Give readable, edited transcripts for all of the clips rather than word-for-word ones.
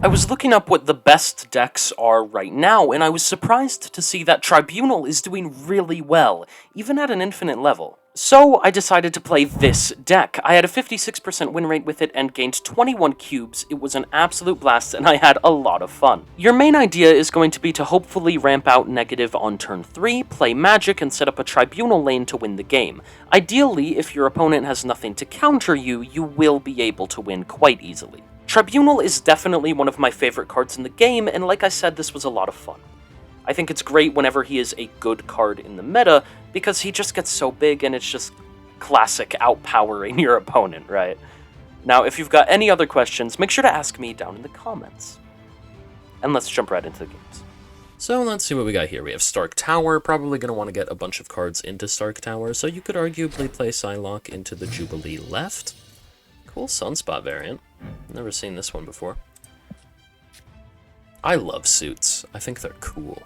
I was looking up what the best decks are right now, and I was surprised to see that Tribunal is doing really well, even at an infinite level. So I decided to play this deck. I had a 56% win rate with it and gained 21 cubes. It was an absolute blast, and I had a lot of fun. Your main idea is going to be to hopefully ramp out negative on turn 3, play magic, and set up a Tribunal lane to win the game. Ideally, if your opponent has nothing to counter you, you will be able to win quite easily. Tribunal is definitely one of my favorite cards in the game, and like I said, this was a lot of fun. I think it's great whenever he is a good card in the meta, because he just gets so big and it's just classic outpowering your opponent, right? Now, if you've got any other questions, make sure to ask me down in the comments. And let's jump right into the games. So let's see what we got here. We have Stark Tower, probably going to want to get a bunch of cards into Stark Tower, so you could arguably play Psylocke into the Jubilee left. Cool Sunspot variant. Never seen this one before. I love suits. I think they're cool.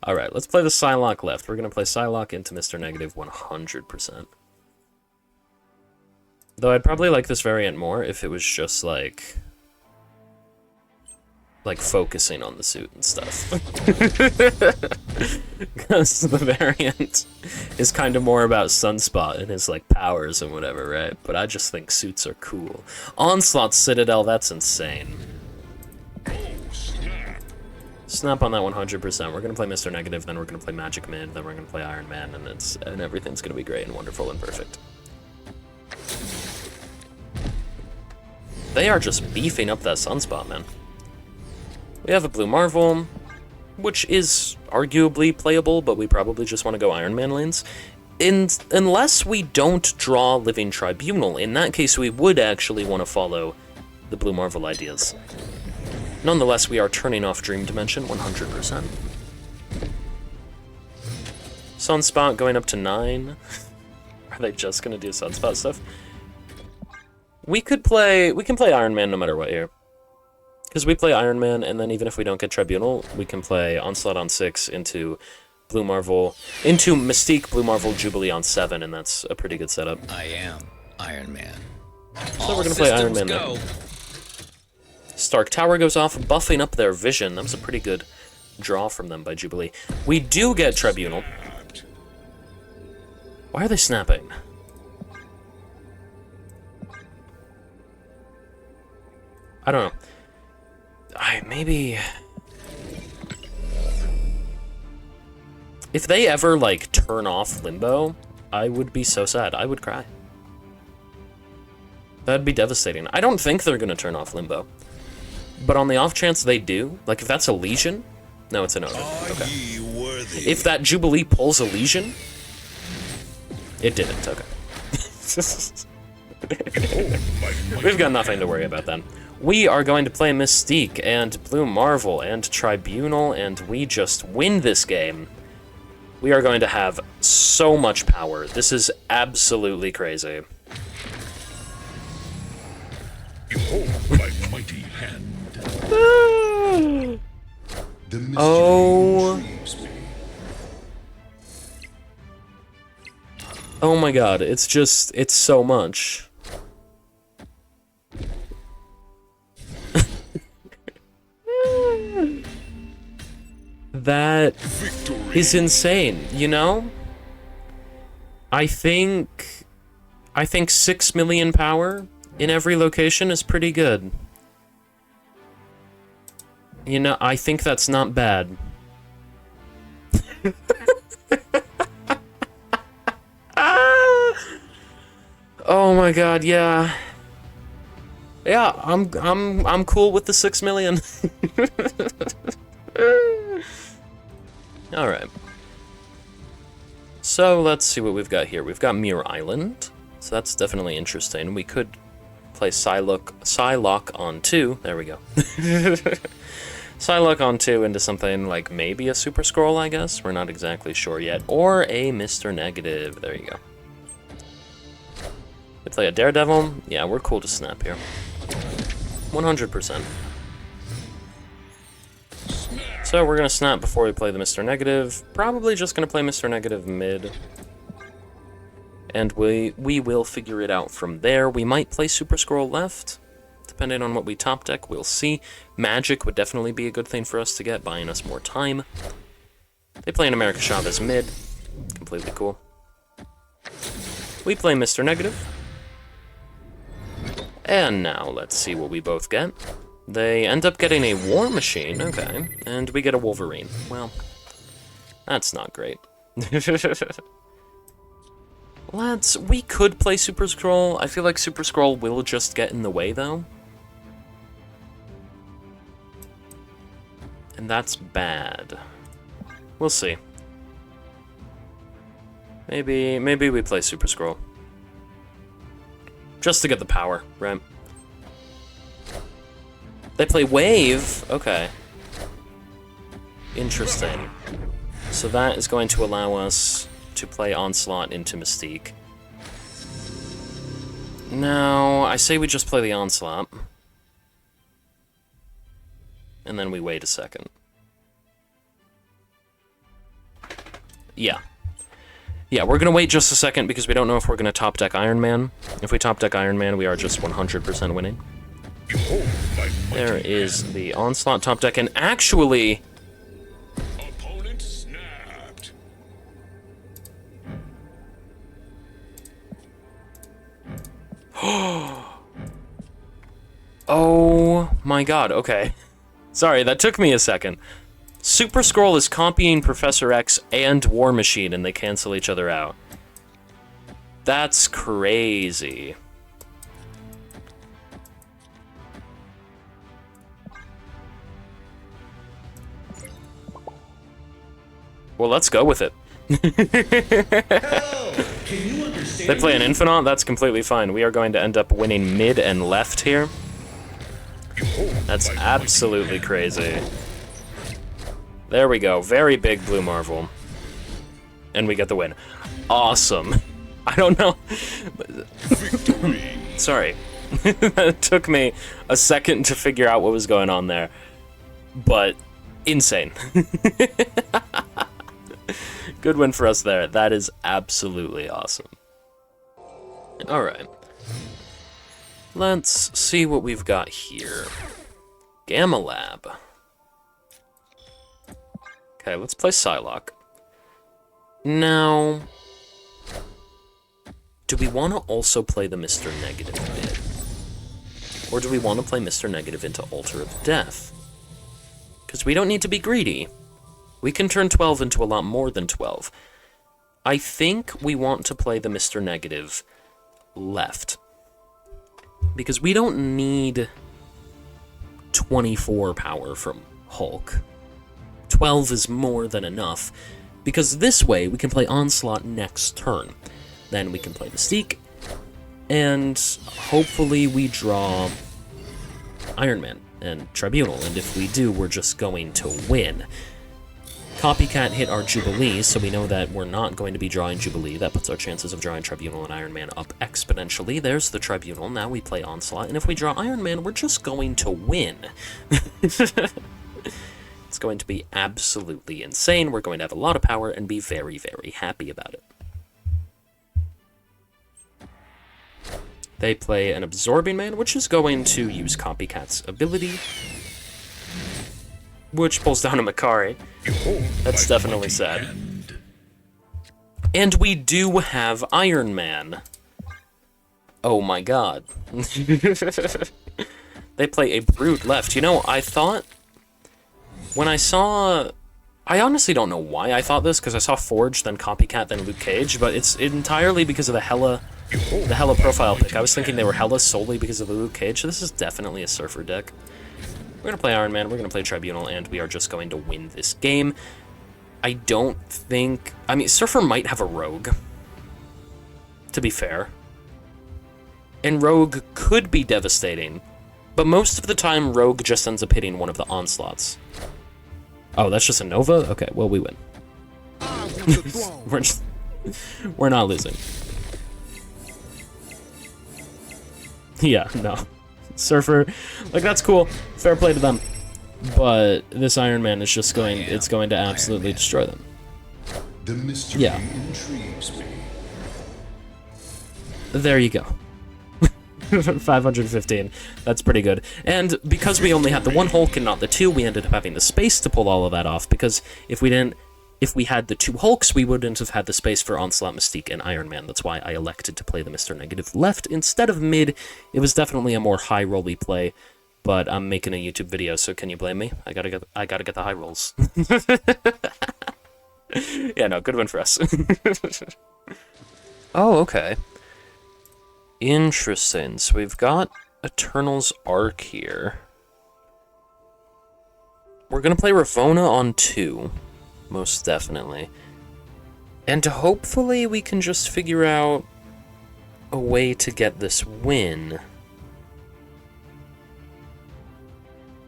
Alright, let's play the Psylocke left. We're going to play Psylocke into Mr. Negative 100%. Though I'd probably like this variant more if it was just, like focusing on the suit and stuff. Because the variant is kind of more about Sunspot and his, like, powers and whatever, right? But I just think suits are cool. Onslaught Citadel, that's insane. Snap on that 100%. We're going to play Mr. Negative, then we're going to play Magic Mid, then we're going to play Iron Man, and everything's going to be great and wonderful and perfect. They are just beefing up that Sunspot, man. We have a Blue Marvel, which is arguably playable, but we probably just want to go Iron Man lanes. Unless we don't draw Living Tribunal. In that case, we would actually want to follow the Blue Marvel ideas. Nonetheless, we are turning off Dream Dimension 100%. Sunspot going up to 9. Are they just gonna do Sunspot stuff? We can play Iron Man no matter what here. Because we play Iron Man, and then even if we don't get Tribunal, we can play Onslaught on 6 into Blue Marvel, into Mystique, Blue Marvel, Jubilee on 7, and that's a pretty good setup. I am Iron Man. So we're gonna play Iron Man there. Stark Tower goes off, buffing up their vision. That was a pretty good draw from them by Jubilee. We do get Tribunal. Why are they snapping? I don't know. Maybe... If they ever, like, turn off Limbo, I would be so sad. I would cry. That'd be devastating. I don't think they're gonna turn off Limbo. But on the off chance they do, like if that's a Legion, no, it's an Odin. Okay. If that Jubilee pulls a Legion, it didn't. Okay. We've got nothing to worry about then. We are going to play Mystique and Blue Marvel and Tribunal, and we just win this game. We are going to have so much power. This is absolutely crazy. Behold my mighty hand. Oh. Oh my god, it's so much. That is insane, you know? I think 6 million power in every location is pretty good. You know, I think that's not bad. Oh my god, yeah. Yeah, I'm cool with the 6 million. Alright. So let's see what we've got here. We've got Mirror Island. So that's definitely interesting. We could play Psylocke on 2. There we go. Psylocke on 2 into something like maybe a Super Scroll, I guess. We're not exactly sure yet. Or a Mr. Negative. There you go. We play a Daredevil. Yeah, we're cool to snap here. 100%. So we're going to snap before we play the Mr. Negative. Probably just going to play Mr. Negative mid. And we will figure it out from there. We might play Super Scroll left. Depending on what we top deck, we'll see. Magic would definitely be a good thing for us to get, buying us more time. They play an America Chavez mid. Completely cool. We play Mr. Negative. And now, let's see what we both get. They end up getting a War Machine, okay, and we get a Wolverine. Well, that's not great. We could play Super Scroll. I feel like Super Scroll will just get in the way, though. And that's bad. We'll see. Maybe we play Super Scroll. Just to get the power, right? They play Wave? Okay. Interesting. So that is going to allow us to play Onslaught into Mystique. Now, I say we just play the Onslaught. And then we wait a second. Yeah. Yeah, we're gonna wait just a second because we don't know if we're gonna top deck Iron Man. If we top deck Iron Man, we are just 100% winning. There is the Onslaught top deck, and actually... Opponent snapped. Oh my god, okay. Sorry, that took me a second. Super Scroll is copying Professor X and War Machine, and they cancel each other out. That's crazy. Well, let's go with it. They play an Infinite, that's completely fine. We are going to end up winning mid and left here. That's absolutely crazy. There we go. Very big blue Marvel. And we get the win. Awesome. I don't know. Sorry. It took me a second to figure out what was going on there. But insane. Good win for us there. That is absolutely awesome. Alright. Let's see what we've got here. Gamma Lab. Okay, let's play Psylocke. Now, do we want to also play the Mr. Negative bid? Or do we want to play Mr. Negative into Altar of Death? Because we don't need to be greedy. We can turn 12 into a lot more than 12. I think we want to play the Mr. Negative left. Because we don't need 24 power from Hulk. 12 is more than enough, because this way we can play Onslaught next turn. Then we can play Mystique, and hopefully we draw Iron Man and Tribunal, and if we do, we're just going to win. Copycat hit our Jubilee, so we know that we're not going to be drawing Jubilee. That puts our chances of drawing Tribunal and Iron Man up exponentially. There's the Tribunal. Now we play Onslaught, and if we draw Iron Man, we're just going to win. It's going to be absolutely insane. We're going to have a lot of power and be very, very happy about it. They play an Absorbing Man, which is going to use Copycat's ability, which pulls down a Makari. That's definitely sad. And we do have Iron Man. Oh my god. They play a Brute left. You know, I thought... When I saw... I honestly don't know why I thought this, because I saw Forge, then Copycat, then Luke Cage, but it's entirely because of the Hela profile pick. I was thinking they were Hela solely because of the Luke Cage, so this is definitely a Surfer deck. We're going to play Iron Man, we're going to play Tribunal, and we are just going to win this game. I don't think... I mean, Surfer might have a Rogue, to be fair. And Rogue could be devastating, but most of the time Rogue just ends up hitting one of the Onslaughts. Oh, that's just a Nova? Okay, well, we win. We're not losing. Yeah, no. Surfer, like, that's cool. Fair play to them. But this Iron Man is just going, it's going to absolutely destroy them. The mystery intrigues me. There you go. 515. That's pretty good. And because we only had the one Hulk and not the two, we ended up having the space to pull all of that off, because if we had the two Hulks, we wouldn't have had the space for Onslaught, Mystique, and Iron Man. That's why I elected to play the Mr. Negative left instead of mid. It was definitely a more high-rolly play, but I'm making a YouTube video, so can you blame me? I gotta get the high rolls. Yeah, no, good win for us. Oh, okay. Interesting. So we've got Eternal's Arc here. We're gonna play Ravonna on 2, most definitely. And hopefully we can just figure out a way to get this win.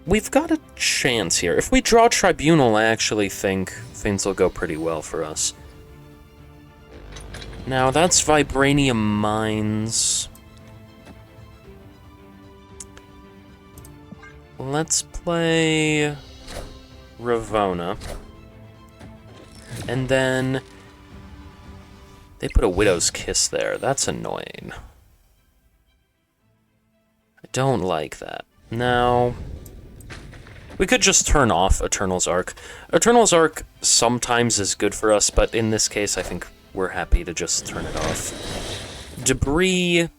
We've got a chance here. If we draw Tribunal, I actually think things will go pretty well for us. Now, that's Vibranium Mines. Let's play Ravonna. And then they put a Widow's Kiss there. That's annoying. I don't like that. Now, we could just turn off Eternal's Arc. Eternal's Arc sometimes is good for us, but in this case, I think we're happy to just turn it off. Debris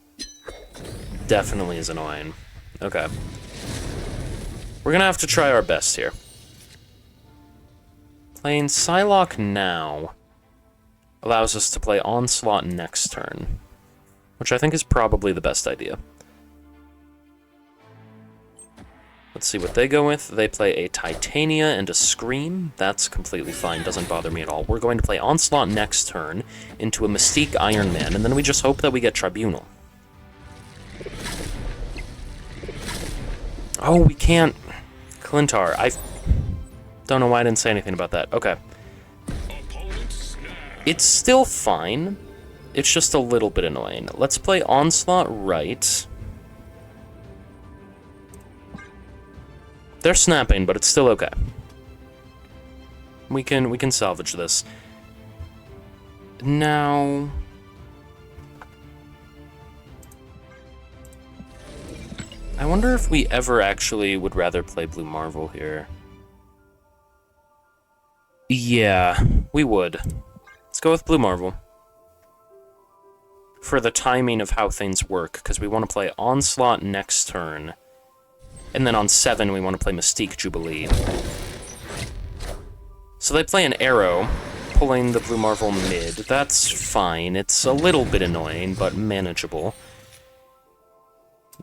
definitely is annoying. Okay. We're gonna have to try our best here. Playing Psylocke now allows us to play Onslaught next turn, which I think is probably the best idea. Let's see what they go with. They play a Titania and a Scream. That's completely fine, doesn't bother me at all. We're going to play Onslaught next turn into a Mystique Iron Man, and then we just hope that we get Tribunal. Oh, we can't. Clintar. I don't know why I didn't say anything about that. Okay. It's still fine. It's just a little bit annoying. Let's play Onslaught right. They're snapping, but it's still okay. We can salvage this. Now, I wonder if we ever actually would rather play Blue Marvel here. Yeah, we would. Let's go with Blue Marvel. For the timing of how things work, because we want to play Onslaught next turn. And then on 7, we want to play Mystique Jubilee. So they play an Arrow, pulling the Blue Marvel mid. That's fine. It's a little bit annoying, but manageable.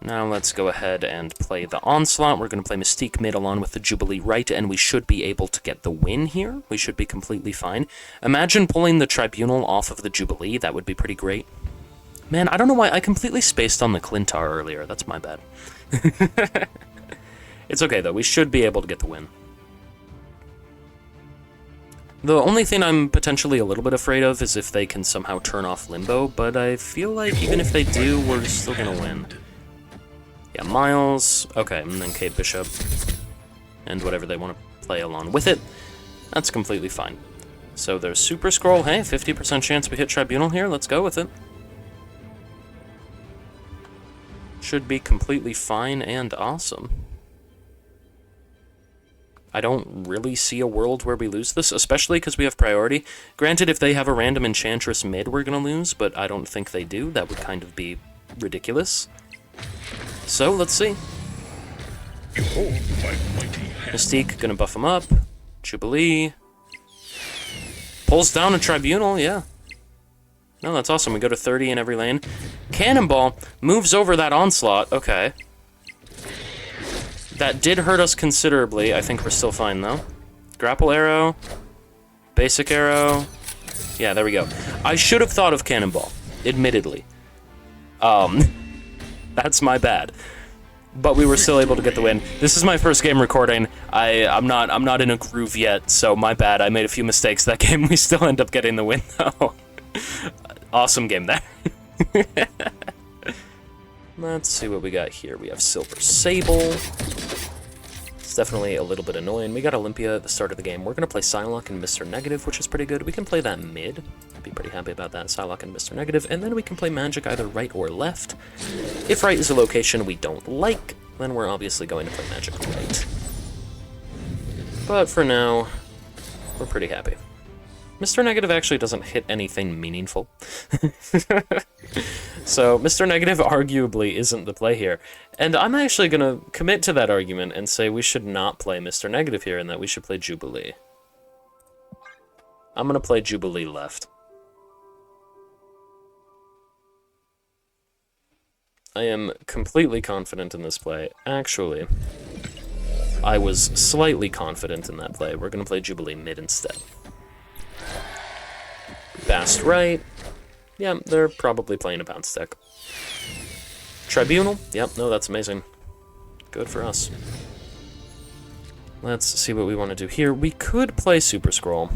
Now let's go ahead and play the Onslaught. We're going to play Mystique mid along with the Jubilee right, and we should be able to get the win here. We should be completely fine. Imagine pulling the Tribunal off of the Jubilee. That would be pretty great. Man, I don't know why I completely spaced on the Clintar earlier. That's my bad. It's okay, though. We should be able to get the win. The only thing I'm potentially a little bit afraid of is if they can somehow turn off Limbo, but I feel like even if they do, we're still gonna win. Yeah, Miles. Okay, and then Kate Bishop. And whatever they want to play along with it. That's completely fine. So there's Super Scroll. Hey, 50% chance we hit Tribunal here. Let's go with it. Should be completely fine and awesome. I don't really see a world where we lose this, especially because we have priority. Granted, if they have a random Enchantress mid, we're going to lose, but I don't think they do. That would kind of be ridiculous. So, let's see. Mystique, going to buff him up. Jubilee. Pulls down a Tribunal, yeah. No, that's awesome. We go to 30 in every lane. Cannonball moves over that Onslaught. Okay. That did hurt us considerably. I think we're still fine, though. Grapple Arrow. Basic Arrow. Yeah, there we go. I should have thought of Cannonball, admittedly. That's my bad. But we were still able to get the win. This is my first game recording. I'm not in a groove yet, so my bad. I made a few mistakes that game. We still end up getting the win, though. Awesome game there. Let's see what we got here. We have Silver Sable. It's definitely a little bit annoying. We got Olympia at the start of the game. We're going to play Psylocke and Mr. Negative, which is pretty good. We can play that mid. I'd be pretty happy about that, Psylocke and Mr. Negative. And then we can play Magic either right or left. If right is a location we don't like, then we're obviously going to play Magic right. But for now, we're pretty happy. Mr. Negative actually doesn't hit anything meaningful. So, Mr. Negative arguably isn't the play here. And I'm actually going to commit to that argument and say we should not play Mr. Negative here and that we should play Jubilee. I'm going to play Jubilee left. I am completely confident in this play. Actually, I was slightly confident in that play. We're going to play Jubilee mid instead. Bast right. Yeah, they're probably playing a bounce deck. Tribunal. Yep, no, that's amazing. Good for us. Let's see what we want to do here. We could play Super Scroll.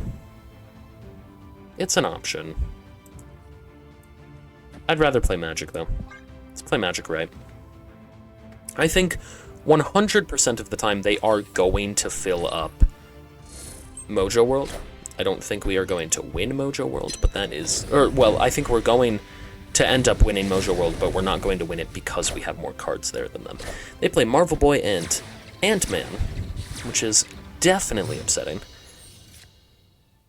It's an option. I'd rather play Magic, though. Let's play Magic right. I think 100% of the time they are going to fill up Mojo World. I don't think we are going to win Mojo World, but that is... well, I think we're going to end up winning Mojo World, but we're not going to win it because we have more cards there than them. They play Marvel Boy and Ant-Man, which is definitely upsetting.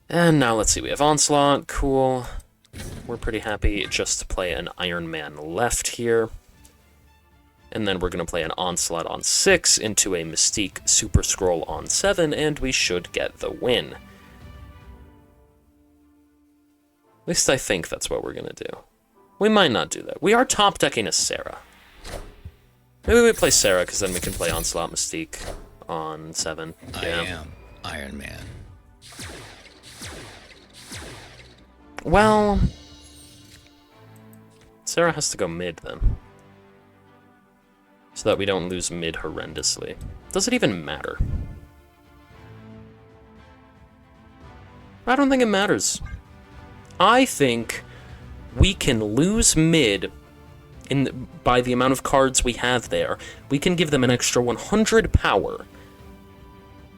And now let's see, we have Onslaught, cool. We're pretty happy just to play an Iron Man left here. And then we're going to play an Onslaught on 6 into a Mystique Super Scroll on 7, and we should get the win. At least I think that's what we're going to do. We might not do that. We are top decking a Sarah. Maybe we play Sarah, because then we can play Onslaught Mystique on 7. I am Iron Man. Well, Sarah has to go mid then. So that we don't lose mid horrendously. Does it even matter? I don't think it matters. I think we can lose mid by the amount of cards we have there. We can give them an extra 100 power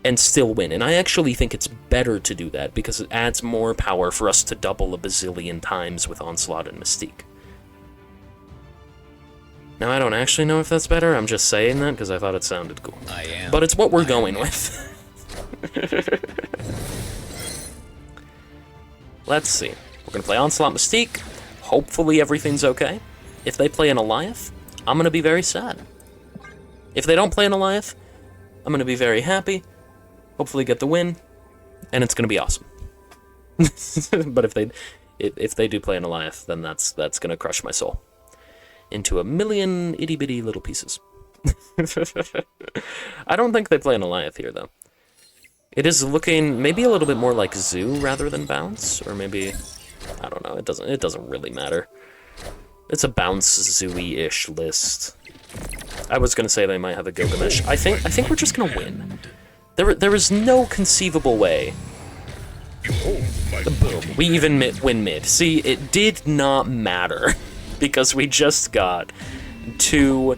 and still win. And I actually think it's better to do that because it adds more power for us to double a bazillion times with Onslaught and Mystique. Now, I don't actually know if that's better. I'm just saying that because I thought it sounded cool. I am. But it's what we're going with. Let's see. We're going to play Onslaught Mystique. Hopefully everything's okay. If they play an Alioth, I'm going to be very sad. If they don't play an Alioth, I'm going to be very happy. Hopefully get the win. And it's going to be awesome. But if they do play an Alioth, then that's going to crush my soul into a million itty-bitty little pieces. I don't think they play an Alioth here, though. It is looking maybe a little bit more like Zoo rather than Bounce, or maybe... I don't know, it doesn't really matter. It's a Bounce Zoo-y-ish list. I was gonna say they might have a Gilgamesh. I think we're just gonna win. There is no conceivable way. Boom. We even win mid. See, it did not matter. Because we just got two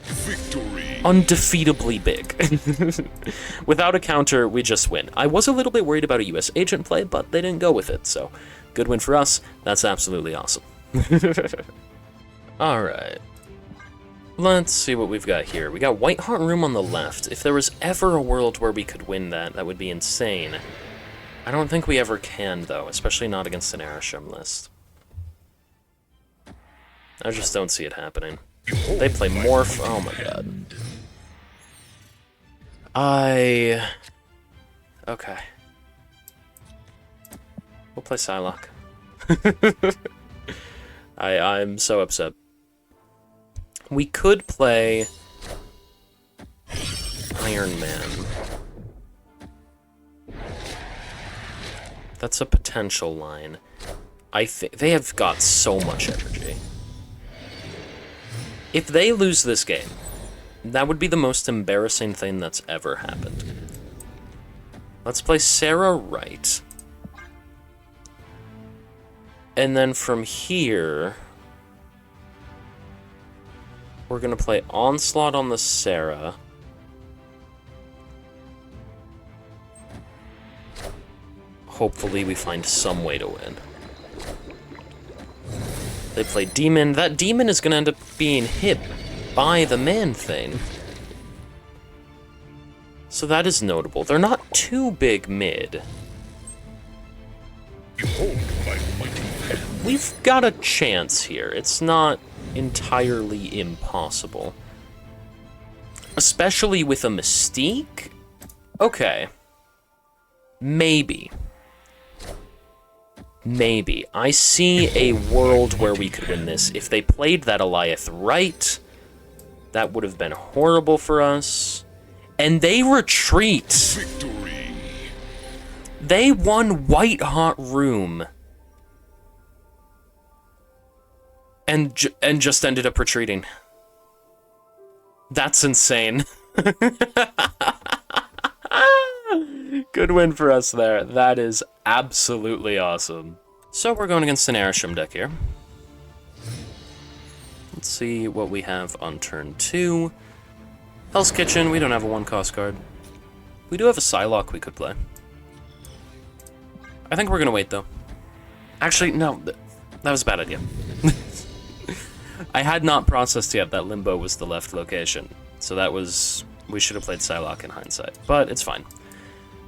Victory. undefeatably big. Without a counter, we just win. I was a little bit worried about a US agent play, but they didn't go with it, so good win for us. That's absolutely awesome. Alright. Let's see what we've got here. We got White Heart Room on the left. If there was ever a world where we could win that, that would be insane. I don't think we ever can, though, especially not against an Arishem list. I just don't see it happening. They play Morph. Oh my god. Okay. We'll play Psylocke. I'm so upset. We could play Iron Man. That's a potential line. I think they have got so much energy. If they lose this game, that would be the most embarrassing thing that's ever happened. Let's play Sarah right. And then from here, we're going to play Onslaught on the Sarah. hopefully we find some way to win. They play Demon. That Demon is going to end up being hit by the Man Thing. So that is notable. They're not too big mid. Behold my mighty hand. We've got a chance here. It's not entirely impossible. Especially with a Mystique? Okay. Maybe. Maybe. I see a world where we could win this. If they played that Goliath right, that would have been horrible for us. And they retreat. Victory. They won White Hot Room. And just ended up retreating. That's insane. Good win for us there. That is absolutely awesome. So we're going against an Airsham deck here. Let's see what we have on turn 2. Hell's Kitchen, we don't have a 1-cost card. We do have a Psylocke we could play. I think we're gonna wait though. Actually, no, that was a bad idea. I had not processed yet that Limbo was the left location. So that was... we should have played Psylocke in hindsight, but it's fine.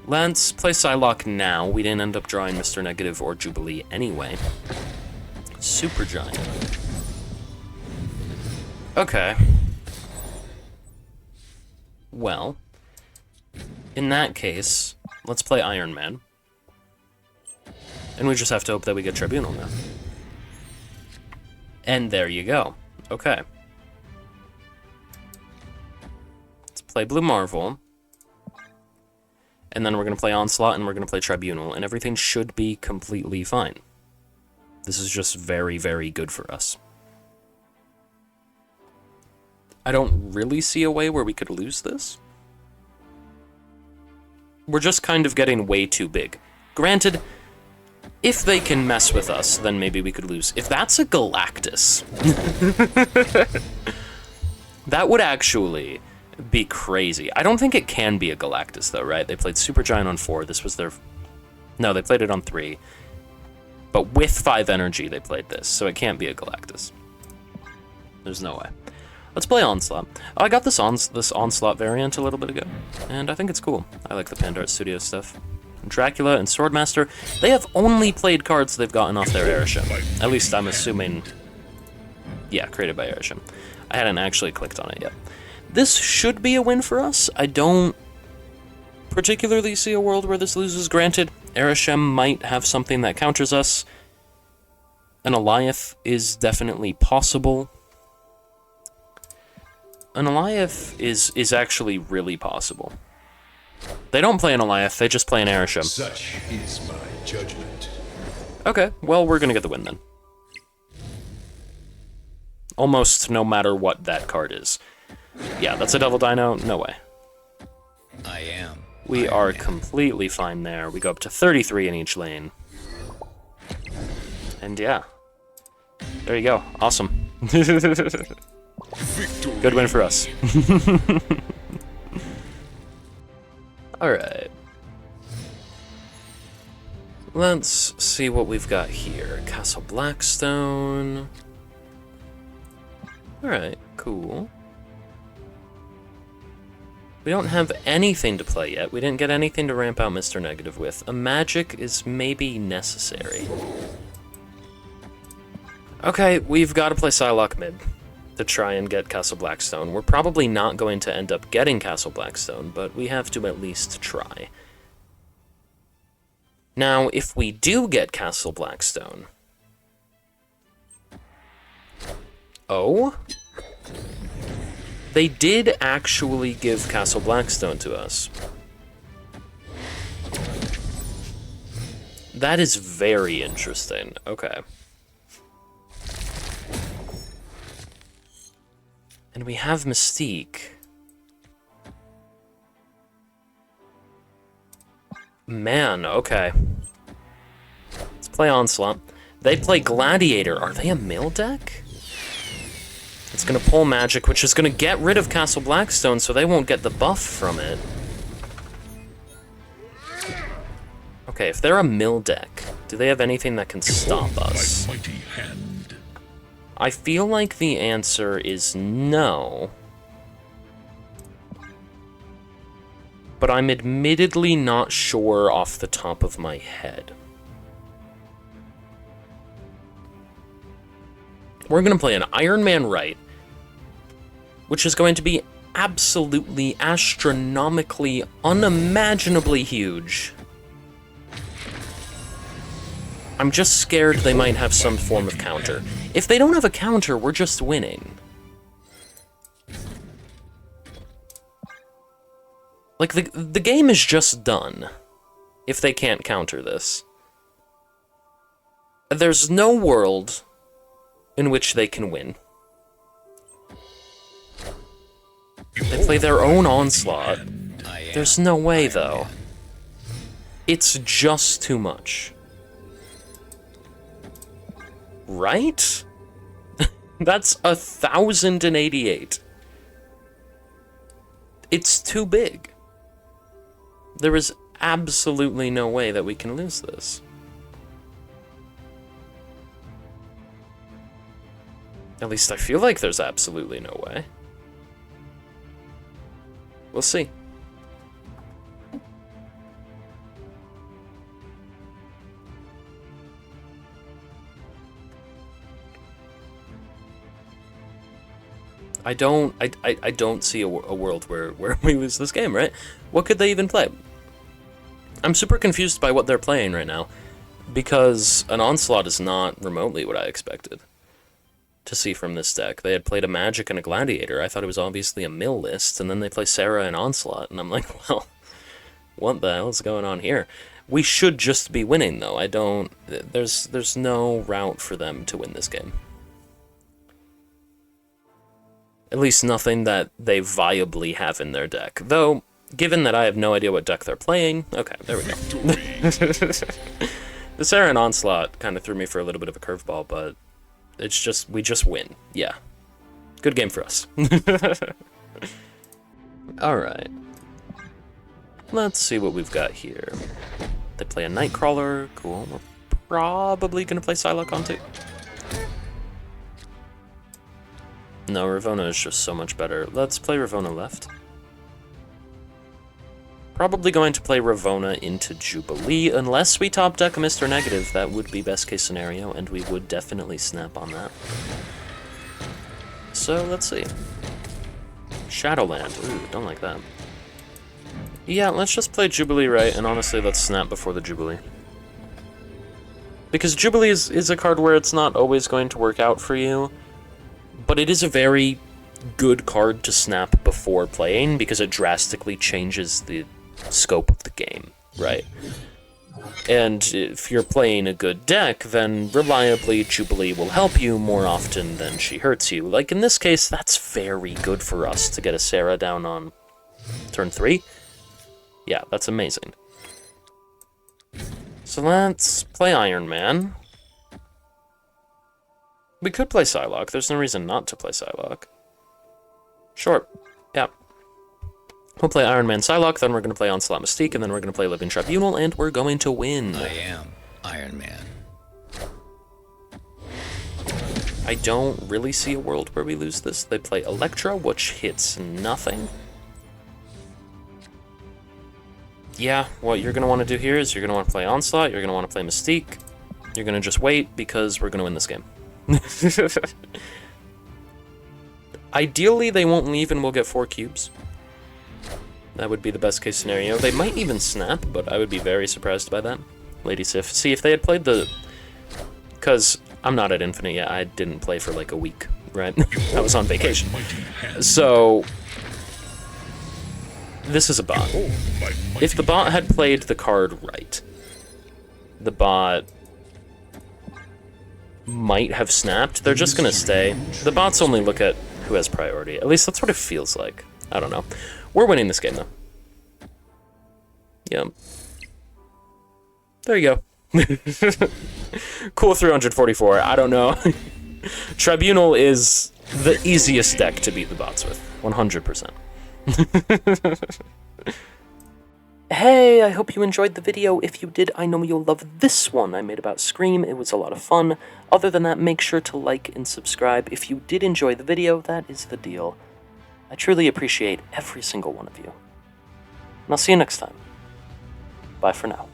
Let's play Psylocke now. We didn't end up drawing Mr. Negative or Jubilee anyway. Super Giant. Okay. Well, in that case, let's play Iron Man. And we just have to hope that we get Tribunal now. And there you go. Okay. Let's play Blue Marvel. And then we're going to play Onslaught, and we're going to play Tribunal, and everything should be completely fine. This is just very, very good for us. I don't really see a way where we could lose this. We're just kind of getting way too big. Granted, if they can mess with us, then maybe we could lose. If that's a Galactus, that would actually be crazy. I don't think it can be a Galactus, though, right? They played Supergiant on 4. This was their... no, they played it on 3. But with 5 energy, they played this, so it can't be a Galactus. There's no way. Let's play Onslaught. Oh, I got this Onslaught variant a little bit ago, and I think it's cool. I like the Pandart Studio stuff. Dracula and Swordmaster, they have only played cards they've gotten off their Airsham. At least I'm assuming... yeah, created by Airsham. I hadn't actually clicked on it yet. This should be a win for us. I don't particularly see a world where this loses. Granted, Airsham might have something that counters us. An Goliath is definitely possible. An Goliath is actually really possible. They don't play an Goliath, they just play an Airsham. Such is my judgment. Okay, well, we're gonna get the win then. Almost no matter what that card is. Yeah, that's a Devil Dino, no way. I am. We are completely fine there. We go up to 33 in each lane. And yeah. There you go, awesome. Victory. Good win for us. Alright. Let's see what we've got here. Castle Blackstone. Alright, cool. We don't have anything to play yet. We didn't get anything to ramp out Mr. Negative with. A magic is maybe necessary. Okay, we've got to play Psylocke mid to try and get Castle Blackstone. We're probably not going to end up getting Castle Blackstone, but we have to at least try. Now, if we do get Castle Blackstone... oh? They did actually give Castle Blackstone to us. That is very interesting. Okay. And we have Mystique. Man, okay. Let's play Onslaught. They play Gladiator. Are they a mill deck? It's gonna pull Magic, which is gonna get rid of Castle Blackstone, so they won't get the buff from it. Okay, Okay, if they're a mill deck, do they have anything that can stop us? My mighty hand. I feel like the answer is no. But I'm admittedly not sure off the top of my head. We're going to play an Iron Man right, which is going to be absolutely, astronomically, unimaginably huge. I'm just scared they might have some form of counter. If they don't have a counter, we're just winning. Like, the game is just done if they can't counter this. There's no world in which they can win. They play their own onslaught. There's no way, though. It's just too much. Right? That's 1,088. It's too big. There is absolutely no way that we can lose this. At least I feel like there's absolutely no way. We'll see. I don't see a world where we lose this game, right? What could they even play? I'm super confused by what they're playing right now, because an Onslaught is not remotely what I expected to see from this deck. They had played a Magic and a Gladiator. I thought it was obviously a mill list, and then they play Sarah and Onslaught, and I'm like, well, what the hell is going on here? We should just be winning, though. There's no route for them to win this game. At least nothing that they viably have in their deck. Though, given that I have no idea what deck they're playing... Okay, there we go. The Sarah and Onslaught kind of threw me for a little bit of a curveball, but it's just... we just win. Yeah. Good game for us. Alright. Let's see what we've got here. They play a Nightcrawler. Cool. We're probably going to play Psylocke onto... No, Ravonna is just so much better. Let's play Ravonna left. Probably going to play Ravonna into Jubilee, unless we top deck a Mr. Negative. That would be best case scenario, and we would definitely snap on that. So, let's see. Shadowland. Ooh, don't like that. Yeah, let's just play Jubilee right, and honestly, let's snap before the Jubilee. Because Jubilee is a card where it's not always going to work out for you, but it is a very good card to snap before playing because it drastically changes the scope of the game, right? And if you're playing a good deck, then reliably Jubilee will help you more often than she hurts you. Like in this case, that's very good for us to get a Sarah down on turn 3. Yeah, that's amazing. So let's play Iron Man. We could play Psylocke. There's no reason not to play Psylocke. Sure. Yeah. We'll play Iron Man Psylocke, then we're going to play Onslaught Mystique, and then we're going to play Living Tribunal, and we're going to win. I am Iron Man. I don't really see a world where we lose this. They play Electra, which hits nothing. Yeah, what you're going to want to do here is you're going to want to play Onslaught, you're going to want to play Mystique. You're going to just wait, because we're going to win this game. Ideally, they won't leave and we'll get 4 cubes. That would be the best case scenario. They might even snap, but I would be very surprised by that. Lady Sif. See, if they had played the... Because I'm not at Infinite yet. I didn't play for like a week, right? I was on vacation. So... this is a bot. If the bot had played the card right, the bot might have snapped. They're just gonna stay. The bots only look at who has priority. At least that's what it feels like. I don't know. We're winning this game, though. Yeah. There you go. Cool 344. I don't know. Tribunal is the easiest deck to beat the bots with. 100%. Hey, I hope you enjoyed the video. If you did, I know you'll love this one I made about Scream. It was a lot of fun. Other than that, make sure to like and subscribe. If you did enjoy the video, that is the deal. I truly appreciate every single one of you. And I'll see you next time. Bye for now.